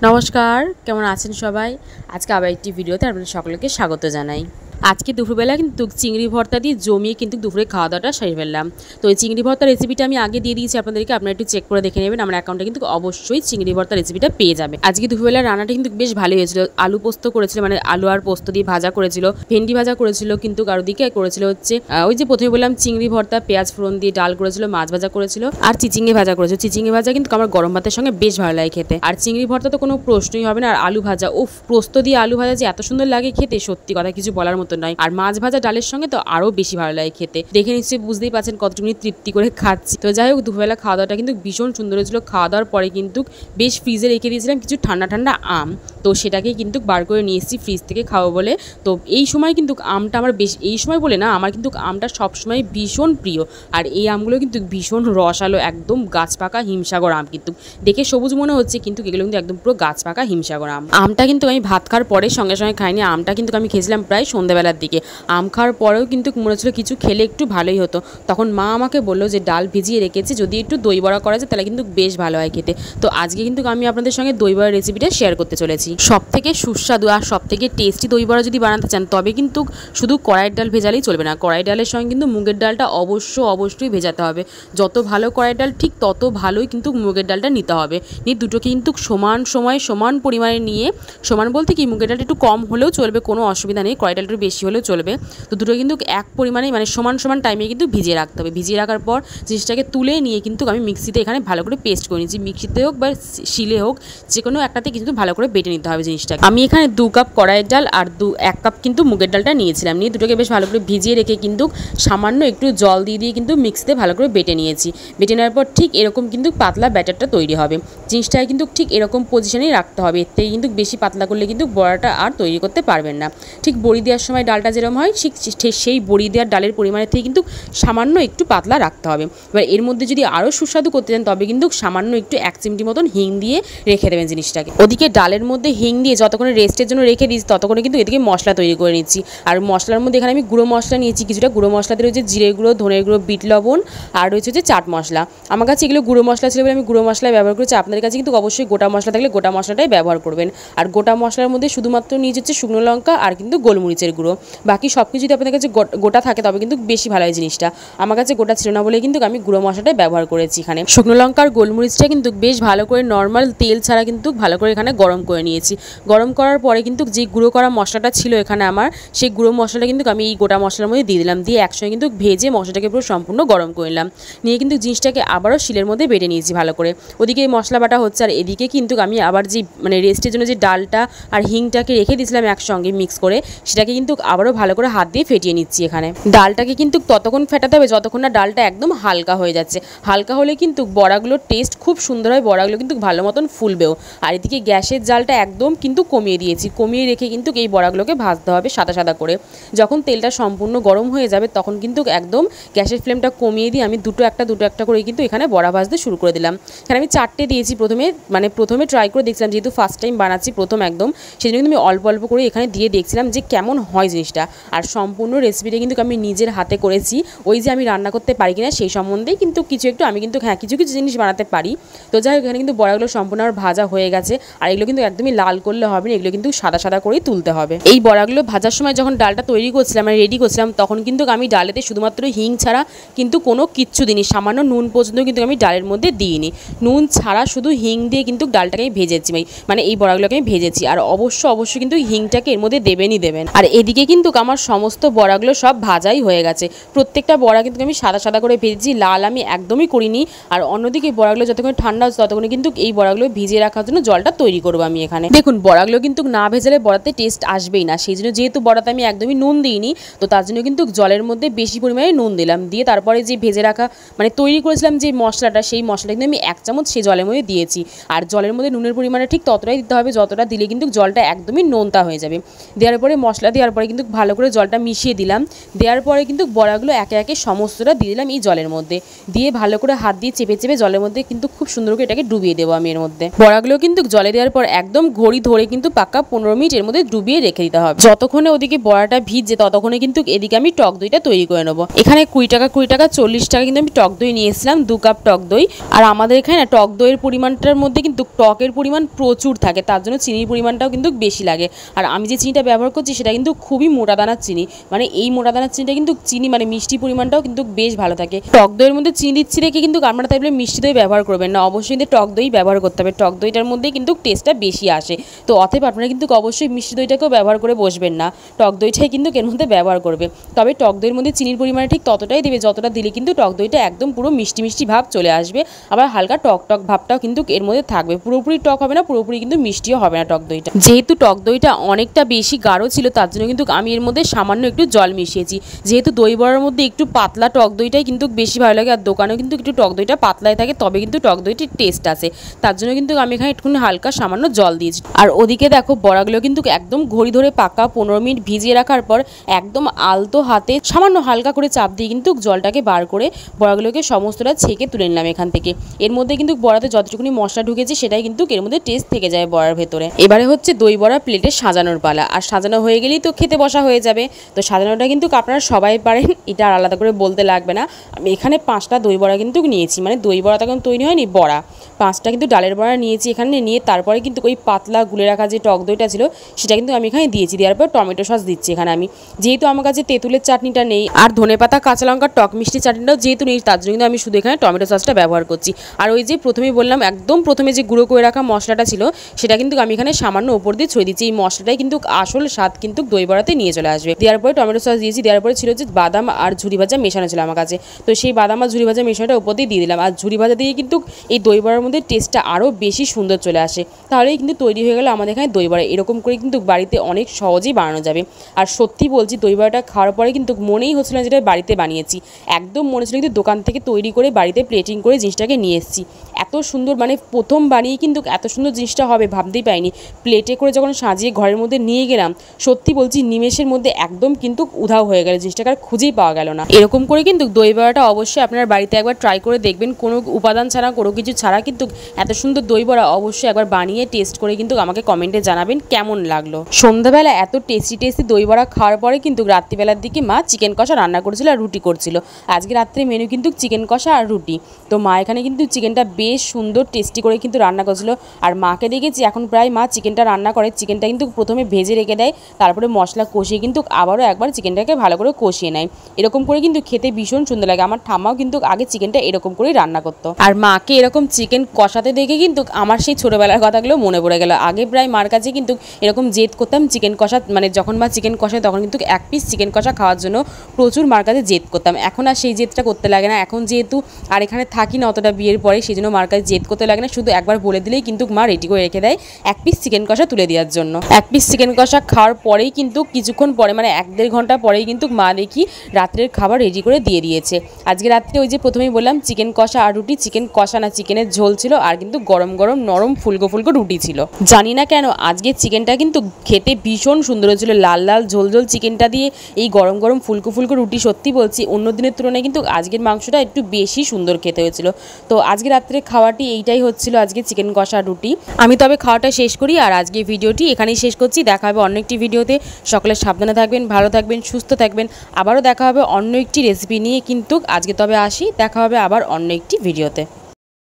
নমস্কার, কেমন আছেন সবাই? আজকে আবার একটি ভিডিওতে আপনাদের সকলকে স্বাগত জানাই। আজকে দুপুরবেলা কিন্তু চিংড়ি ভর্তা দিয়ে জমিয়ে কিন্তু দুপুরে খাওয়া দাওয়াটা সেরে ফেললাম। তো এই চিংড়ি ভর্তার রেসিপিটা আমি আগে দিয়ে দিয়েছি আপনাদেরকে, আপনারা একটু চেক করে দেখে নেবেন। আমার অ্যাকাউন্টে কিন্তু অবশ্যই চিংড়ি ভর্তার রেসিপিটা পেয়ে যাবে। আজকে দুপুরবেলা রান্নাটা কিন্তু বেশ ভালোই হয়েছিল। আলু পোস্ত করেছিল, মানে আলু আর পোস্ত দিয়ে ভাজা করেছিল, ভেন্ডি ভাজা করেছিল, কিন্তু কারো দিকে করেছিল হচ্ছে ওই যে প্রথমে বললাম চিংড়ি ভর্তা, পেঁয়াজ ফোড়ন দিয়ে ডাল করেছিল, মাছ ভাজা করেছিল আর চিচিঙ্গে ভাজা করেছিল। চিচিঙ্গে ভাজা কিন্তু আমার গরম ভাতের সঙ্গে বেশ ভালো লাগে খেতে। আর চিংড়ি ভর্তা তো কোনো প্রশ্নই হবে না। আর আলু ভাজা, উফ, পোস্ত দিয়ে আলু ভাজা যে এত সুন্দর লাগে খেতে, সত্যি কথা কিছু বলার মতো নয়। আর মাছ ভাজা ডালের সঙ্গে তো আরো বেশি ভালো লাগে খেতে। দেখে নিশ্চয়ই বুঝতেই পারছেন কতটুকুনি তৃপ্তি করে খাচ্ছি। তো যাই হোক, দুপুরবেলা খাওয়া দাওয়াটা কিন্তু ভীষণ সুন্দর হয়েছিল। খাওয়া দাওয়ার পরে কিন্তু বেশ ফ্রিজে রেখে দিয়েছিলাম কিছু ঠান্ডা ঠান্ডা আম, তো সেটাকে কিন্তু বার করে নিয়ে এসেছি ফ্রিজ থেকে খাবো বলে। তো এই সময় কিন্তু আমটা আমার বেশ, এই সময় বলে না, আমার কিন্তু আমটা সবসময় ভীষণ প্রিয়। আর এই আমগুলো কিন্তু ভীষণ রসালো, একদম গাছ পাকা হিমসাগর আম। কিন্তু দেখে সবুজ মনে হচ্ছে, কিন্তু এগুলো কিন্তু একদম পুরো গাছ পাকা হিমসাগর আম। আমটা কিন্তু আমি ভাত খাওয়ার পরে সঙ্গে সঙ্গে খাইনি, আমটা কিন্তু আমি খেয়েছিলাম প্রায় সন্ধ্যাবেলার দিকে। আম খাওয়ার পরেও কিন্তু মনে হচ্ছিল কিছু খেলে একটু ভালোই হতো। তখন মা আমাকে বললো যে ডাল ভিজিয়ে রেখেছি, যদি একটু দই বড়া করা যায় তাহলে কিন্তু বেশ ভালো হয় খেতে। তো আজকে কিন্তু আমি আপনাদের সঙ্গে দই বড়ার রেসিপিটা শেয়ার করতে চলেছি। সব থেকে সুস্বাদু আর সব থেকে টেস্টি দই বড়া যদি বানাতে চান, তবে কিন্তু শুধু কড়াইয়ের ডাল ভেজালেই চলবে না। কড়াই ডালের সঙ্গে কিন্তু মুগের ডালটা অবশ্যই ভেজাতে হবে। যত ভালো কড়াই ডাল ঠিক তত ভালোই কিন্তু মুগের ডালটা নিতে হবে। নিয়ে দুটোকে কিন্তু সমান সময় সমান পরিমাণে নিয়ে, সমান বলতে কি মুগের ডালটা একটু কম হলেও চলবে, কোনো অসুবিধা নেই, কড়াই ডালটা একটু বেশি হলেও চলবে। তো দুটো কিন্তু এক পরিমাণে মানে সমান টাইমে কিন্তু ভিজিয়ে রাখতে হবে। ভিজিয়ে রাখার পর জিনিসটাকে তুলে নিয়ে কিন্তু আমি মিক্সিতে এখানে ভালো করে পেস্ট করে নিচ্ছি। মিক্সিতে হোক বা শিলে হোক, যে কোনো একটাতে কিন্তু ভালো করে বেটে নিতে হবে জিনিসটাকে। আমি এখানে 2 কাপ কড়াইয়ের ডাল আর 1 কাপ কিন্তু মুগের ডালটা নিয়েছিলাম। নিয়ে দুটোকে বেশ ভালো করে ভিজিয়ে রেখে কিন্তু সামান্য একটু জল দিয়ে কিন্তু মিক্সিতে ভালো করে বেটে নিয়েছি। বেটে নেওয়ার পর ঠিক এরকম কিন্তু পাতলা ব্যাটারটা তৈরি হবে। জিনিসটাকে কিন্তু ঠিক এরকম পজিশনেই রাখতে হবে। এর থেকে কিন্তু বেশি পাতলা করলে কিন্তু বড়াটা আর তৈরি করতে পারবেন না। ঠিক বড়ি দেওয়ার সময় ডালটা যেরকম হয়, ঠিক সেই বড়ি দেওয়ার ডালের পরিমাণের থেকে কিন্তু সামান্য একটু পাতলা রাখতে হবে। এবার এর মধ্যে যদি আরও সুস্বাদু করতে চান, তবে কিন্তু সামান্য একটু 1 চিমটি মতন হিং দিয়ে রেখে দেবেন জিনিসটাকে। ওদিকে ডালের মধ্যে হিং দিয়ে যতক্ষণ রেস্টের জন্য রেখে দিচ্ছি, ততক্ষণে কিন্তু এদিকে মশলা তৈরি করে নিচ্ছি। আর মশলার মধ্যে এখানে আমি গুঁড়ো মশলা নিয়েছি কিছুটা। গুঁড়ো মশলাতে রয়েছে জিরে গুঁড়ো, ধনের গুঁড়ো, বিট লবণ আর রয়েছে হচ্ছে চাট মশলা। আমার কাছে এগুলো গুঁড়ো মশলা ছিল বলে আমি গুঁড়ো মশলাই ব্যবহার করেছি। আপনাদের কাছে কিন্তু অবশ্যই গোটা মশলা থাকলে গোটা মশলাটাই ব্যবহার করবেন। আর গোটা মশলার মধ্যে শুধুমাত্র নিয়ে যাচ্ছে শুকনো লঙ্কা আর কিন্তু গোলমরিচের গুঁড়ো। বাকি সব কিছু যদি আপনাদের কাছে গোটা থাকে তবে কিন্তু বেশি ভালো হয় জিনিসটা। আমার কাছে গোটা ছিল না বলে কিন্তু আমি গুঁড়ো মশলাটাই ব্যবহার করেছি। এখানে শুকনো লঙ্কা আর গোলমরিচটা কিন্তু বেশ ভালো করে নর্মাল তেল ছাড়া কিন্তু ভালো করে এখানে গরম করে নিয়েছি। গরম করার পরে কিন্তু যে গুঁড়ো করা মশলাটা ছিল এখানে আমার, সেই গুঁড়ো মশলাটা কিন্তু আমি এই গোটা মশলার মধ্যে দিয়ে দিলাম। দিয়ে একসঙ্গে কিন্তু ভেজে মশলাটাকে পুরো সম্পূর্ণ গরম করে নিলাম। নিয়ে কিন্তু জিনিসটাকে আবারও শিলের মধ্যে বেটে নিয়েছি ভালো করে। ওদিকে এই মশলা বাটা হচ্ছে, আর এদিকে কিন্তু আমি আবার যে মানে রেস্টের জন্য যে ডালটা আর হিংটাকে রেখে দিয়েছিলাম একসঙ্গে মিক্স করে, সেটাকে কিন্তু আবারও ভালো করে হাত দিয়ে ফেটিয়ে নিচ্ছি। এখানে ডালটাকে কিন্তু ততক্ষণ ফেটাতে হবে যতক্ষণ না ডালটা একদম হালকা হয়ে যাচ্ছে। হালকা হলে কিন্তু বড়াগুলোর টেস্ট খুব সুন্দর হয়, বড়াগুলো কিন্তু ভালো মতন ফুলবেও। আর এদিকে গ্যাসের জালটা একদম কিন্তু কমিয়ে দিয়েছি। কমিয়ে রেখে কিন্তু এই বড়াগুলোকে ভাজতে হবে সাদা করে। যখন তেলটা সম্পূর্ণ গরম হয়ে যাবে তখন কিন্তু একদম গ্যাসের ফ্লেমটা কমিয়ে দিয়ে আমি দুটো একটা করে কিন্তু এখানে বড়া ভাজতে শুরু করে দিলাম। এখানে আমি 4টে দিয়েছি প্রথমে ট্রাই করে দেখছিলাম, যেহেতু ফার্স্ট টাইম বানাচ্ছি প্রথম একদম, সেই জন্য কিন্তু আমি অল্প করে এখানে দিয়ে দেখছিলাম যে কেমন হয় জিনিসটা। আর সম্পূর্ণ রেসিপিটা কিন্তু আমি নিজের হাতে করেছি। ওই যে আমি রান্না করতে পারি কিনা সেই সম্বন্ধেই কিন্তু কিছু একটু আমি কিন্তু কিছু জিনিস বানাতে পারি। তো যাই হোক, এখানে কিন্তু বড়াগুলো সম্পূর্ণ আর ভাজা হয়ে গেছে। আর এগুলো কিন্তু একদমই লাল করলে হবে না, এগুলো কিন্তু সাদা করেই তুলতে হবে। এই বড়াগুলো ভাজার সময় যখন ডালটা তৈরি করছিলাম, মানে রেডি করছিলাম, তখন কিন্তু আমি ডালেতে শুধুমাত্র হিং ছাড়া কিন্তু কোনো কিচ্ছু দিইনি। সামান্য নুন পর্যন্ত কিন্তু আমি ডালের মধ্যে দিইনি। নুন ছাড়া শুধু হিং দিয়ে কিন্তু ডালটাকে আমি ভেজেছি, মানে এই বড়াগুলোকে আমি ভেজেছি। আর অবশ্যই কিন্তু হিংটাকে এর মধ্যে দেবেন। আর এদিকে কিন্তু আমার সমস্ত বড়াগুলো সব ভাজাই হয়ে গেছে। প্রত্যেকটা বড়া কিন্তু আমি সাদা করে ভেজেছি, লাল আমি একদমই করিনি। আর অন্যদিকে বড়াগুলো যতক্ষণ ঠান্ডা হচ্ছে ততক্ষণ কিন্তু এই বড়াগুলো ভিজিয়ে রাখার জন্য জলটা তৈরি করবো আমি এখানে। দেখুন, বড়াগুলো কিন্তু না ভেজালে বড়াতে টেস্ট আসবেই না। সেই জন্য যেহেতু বড়াতে আমি একদমই নুন দিইনি, তো তার জন্য কিন্তু জলের মধ্যে বেশি পরিমাণে নুন দিলাম। দিয়ে তারপরে যে ভেজে রাখা মানে তৈরি করেছিলাম যে মশলাটা, সেই মশলাটা কিন্তু আমি 1 চামচ সেই জলের মধ্যে দিয়েছি। আর জলের মধ্যে নুনের পরিমাণটা ঠিক ততটাই দিতে হবে যতটা দিলে কিন্তু জলটা একদমই নোনতা হয়ে যাবে। দেওয়ার পরে মশলা দেওয়ার পরে কিন্তু ভালো করে জলটা মিশিয়ে দিলাম। দেওয়ার পরে কিন্তু বড়াগুলো একে সমস্তটা দিয়ে দিলাম এই জলের মধ্যে। দিয়ে ভালো করে হাত দিয়ে চেপে জলের মধ্যে কিন্তু খুব সুন্দর করে এটাকে ডুবিয়ে দেবো আমি এর মধ্যে। বড়াগুলো কিন্তু জলে দেওয়ার পর একদম ঘড়ি ধরে কিন্তু পাক্কা 15 মিনিট এর মধ্যে ডুবিয়ে রেখে দিতে হবে। যতক্ষণে ওদিকে বড়াটা ভিজছে ততক্ষণে কিন্তু এদিকে আমি টক দইটা তৈরি করে নেবো। এখানে 20 টাকা 40 টাকা কিন্তু আমি টক দই নিয়েছিলাম, 2 কাপ টক দই। আর আমাদের এখানে না টক দইয়ের পরিমাণটার মধ্যে কিন্তু টকের পরিমাণ প্রচুর থাকে, তার জন্য চিনির পরিমাণটাও কিন্তু বেশি লাগে। আর আমি যে চিনিটা ব্যবহার করছি সেটা কিন্তু খুবই মোটা দানার চিনি, মানে এই মোটা দানার চিনিটা কিন্তু চিনি মানে মিষ্টি পরিমাণটাও কিন্তু বেশ ভালো থাকে। টক দইয়ের মধ্যে চিনি দিচ্ছি রেখে কিন্তু আপনারা তাই বলে মিষ্টি দই ব্যবহার করবেন না, অবশ্যই কিন্তু টক দই ব্যবহার করতে হবে। টক দইটার মধ্যে কিন্তু টেস্টটা বেশি আসে। তো অতএব আপনারা কিন্তু অবশ্যই মিষ্টি দইটাকেও ব্যবহার করে বসবেন না, টক দইটাই কিন্তু এর মধ্যে ব্যবহার করবে। তবে টক দইয়ের মধ্যে চিনির পরিমাণ ঠিক ততটাই দেবে যতটা দিলে কিন্তু টক দইটা একদম পুরো মিষ্টি মিষ্টি ভাব চলে আসবে। আবার হালকা টক টক ভাবটাও কিন্তু এর মধ্যে থাকবে, পুরোপুরি টক হবে না, পুরোপুরি কিন্তু মিষ্টিও হবে না টক দইটা। যেহেতু টক দইটা অনেকটা বেশি গাঢ় ছিল তার জন্য কিন্তু আমি এর মধ্যে সামান্য একটু জল মিশিয়েছি। যেহেতু দই বড়ার মধ্যে একটু পাতলা টক দইটাই কিন্তু বেশি ভালো লাগে, আর দোকানেও কিন্তু একটু টক দইটা পাতলাই থাকে, তবে কিন্তু টক দইটির টেস্ট আসে। তার জন্য কিন্তু আমি এখানে একটু হালকা সামান্য জল দিয়েছি। আর ওদিকে দেখো বড়াগুলো কিন্তু একদম ঘড়ি ধরে পাকা 15 মিনিট ভিজিয়ে রাখার পর একদম আলতো হাতে সামান্য হালকা করে চাপ দিয়ে কিন্তু জলটাকে বার করে বড়াগুলোকে সমস্তটা ছেঁকে তুলে নিলাম এখান থেকে। এর মধ্যে কিন্তু বড়াতে যতটুকুনি মশলা ঢুকেছে সেটাই কিন্তু এর মধ্যে টেস্ট থেকে যায় বড়ার ভেতরে। এবারে হচ্ছে দই বড়া প্লেটে সাজানোর পালা, আর সাজানো হয়ে গেলেই তো খেতে বসা হয়ে যাবে। তো সাজানোটা কিন্তু আপনারা সবাই পারেন, এটা আর আলাদা করে বলতে লাগবে না। আমি এখানে 5টা দই বড়া কিন্তু নিয়েছি, মানে দই বড়া তখন তৈরি হয়নি, বড়া 5টা কিন্তু ডালের বড়া নিয়েছি এখানে নিয়ে। তারপরে কিন্তু ওই পাতলা গুলে রাখা যে টক দইটা ছিল সেটা কিন্তু আমি এখানে দিয়েছি, দেওয়ার পর টমেটো সস দিচ্ছি এখানে আমি। যেহেতু আমার কাছে তেঁতুলের চাটনিটা নেই আর ধনেপাতা কাঁচা লঙ্কার টক মিষ্টি চাটনিটাও যেহেতু নেই, তার জন্য কিন্তু আমি শুধু এখানে টমেটো সসটা ব্যবহার করছি। আর ওই যে প্রথমেই বললাম একদম প্রথমে যে গুঁড়ো করে রাখা মশলাটা ছিল সেটা কিন্তু আমি এখানে সামান্য উপর দিয়ে ছড়িয়ে দিচ্ছি। এই মশলাটাই কিন্তু আসল স্বাদ কিন্তু দই বড়াতে নিয়ে চলে আসবে। দেওয়ার পরে টমেটো সস দিয়েছি, দেওয়ার পরে ছিল যে বাদাম আর ঝুরি ভাজা মেশানো ছিল আমার কাছে, তো সেই বাদাম আর ঝুরি ভাজা মেশানোটা উপর দিয়ে দিলাম। আর ঝুরি ভাজা দিয়ে কিন্তু এই দই বড়ার মধ্যে টেস্টটা আরও বেশি সুন্দর চলে আসে। তাহলেই কিন্তু তৈরি হয়ে গেল আমাদের এখানে দই বড়া। এরকম করে কিন্তু বাড়িতে অনেক সহজেই বানানো যাবে। আর সত্যি বলছি দই বড়াটা খাওয়ার পরে কিন্তু মনেই হচ্ছিল না যেটা বাড়িতে বানিয়েছি, একদম মনে হচ্ছিল কিন্তু দোকান থেকে তৈরি করে বাড়িতে প্লেটিং করে জিনিসটাকে নিয়ে এসেছি। এত সুন্দর, মানে প্রথম বানিয়ে কিন্তু এত সুন্দর জিনিসটা হবে ভাবতেই পাইনি। প্লেটে করে যখন সাজিয়ে ঘরের মধ্যে নিয়ে গেলাম, সত্যি বলছি নিমেষের মধ্যে একদম কিন্তু উধাও হয়ে গেল, জিনিসটাকে আর খুঁজেই পাওয়া গেল না। এরকম করে কিন্তু দই বড়াটা অবশ্যই আপনার বাড়িতে একবার ট্রাই করে দেখবেন, কোনো উপাদান ছাড়া কোনো কিছু ছাড়া কিন্তু এত সুন্দর দই বড়া অবশ্যই একবার বানিয়ে টেস্ট করে কিন্তু আমাকে কমেন্টে জানাবেন কেমন লাগলো। সন্ধ্যাবেলা এত টেস্টি টেস্টি দই বড়া খাওয়ার পরে কিন্তু রাত্রিবেলার দিকে মা চিকেন কষা রান্না করেছিল আর রুটি করছিল। আজকে রাত্রে মেনু কিন্তু চিকেন কষা আর রুটি। তো মা এখানে কিন্তু চিকেনটা বেশ সুন্দর টেস্টি করে কিন্তু রান্না করেছিল। আর মাকে দেখেছি এখন প্রায় মা চিকেনটা রান্না করে, চিকেনটা কিন্তু প্রথমে ভেজে রেখে দেয়, তারপরে মশলা কষিয়ে কিন্তু আবারও একবার চিকেনটাকে ভালো করে কষিয়ে নেয়। এরকম করে কিন্তু খেতে ভীষণ সুন্দর লাগে। আমার ঠাম্মাও কিন্তু আগে চিকেনটা এরকম করেই রান্না করতো। আর মাকে এরকম চিকেন কষাতে দেখে কিন্তু আমার সেই ছোটোবেলার কথাগুলো মনে পড়ে গেল। আগে প্রায় মার কাছে কিন্তু এরকম জেদ করতাম চিকেন কষা, মানে যখন মা চিকেন কষায় তখন কিন্তু এক পিস চিকেন কষা খাওয়ার জন্য প্রচুর মার কাছে জেদ করতাম। এখন আর সেই জেদটা করতে লাগে না, এখন যেহেতু আর এখানে থাকি না অতটা বিয়ের পরে, সেই জন্য মার কাছে জেদ করতে লাগে না, শুধু একবার বলে দিলেই কিন্তু মা রেডি করে রেখে দেয় এক পিস চিকেন কষা তুলে দেওয়ার জন্য। এক পিস চিকেন কষা খাওয়ার পরেই কিন্তু কিছুক্ষণ পরে, মানে 1-1.5 ঘন্টা পরেই কিন্তু মা দেখি রাত্রের খাবার রেডি করে দিয়ে দিয়েছে। আজকে রাত্রে ওই যে প্রথমেই বললাম চিকেন কষা আর রুটি, চিকেন কষা না চিকেনের ঝোল ছিল, আর কিন্তু গরম গরম নরম ফুলকো ফুলকো রুটি ছিল। জানি না কেন আজকে চিকেনটা কিন্তু খেতে ভীষণ সুন্দর হয়েছিল, লাল লাল ঝোল ঝোল চিকেনটা দিয়ে এই গরম গরম ফুলকো ফুলকো রুটি। সত্যি বলছি অন্য দিনের তুলনায় কিন্তু আজকের মাংসটা একটু বেশি সুন্দর খেতে হয়েছিল। তো আজকে রাত্রে খাওয়াটি এইটাই হচ্ছিল, আজকে চিকেন কষা রুটি। আমি তবে খাওয়াটা শেষ করি আর আজকে ভিডিওটি এখানেই শেষ করছি। দেখা হবে অন্য একটি ভিডিওতে। সকলে সাবধানে থাকবেন, ভালো থাকবেন, সুস্থ থাকবেন। আবারও দেখা হবে অন্য একটি রেসিপি নিয়ে। কিন্তু আজকে তবে আসি, দেখা হবে আবার অন্য একটি ভিডিওতে।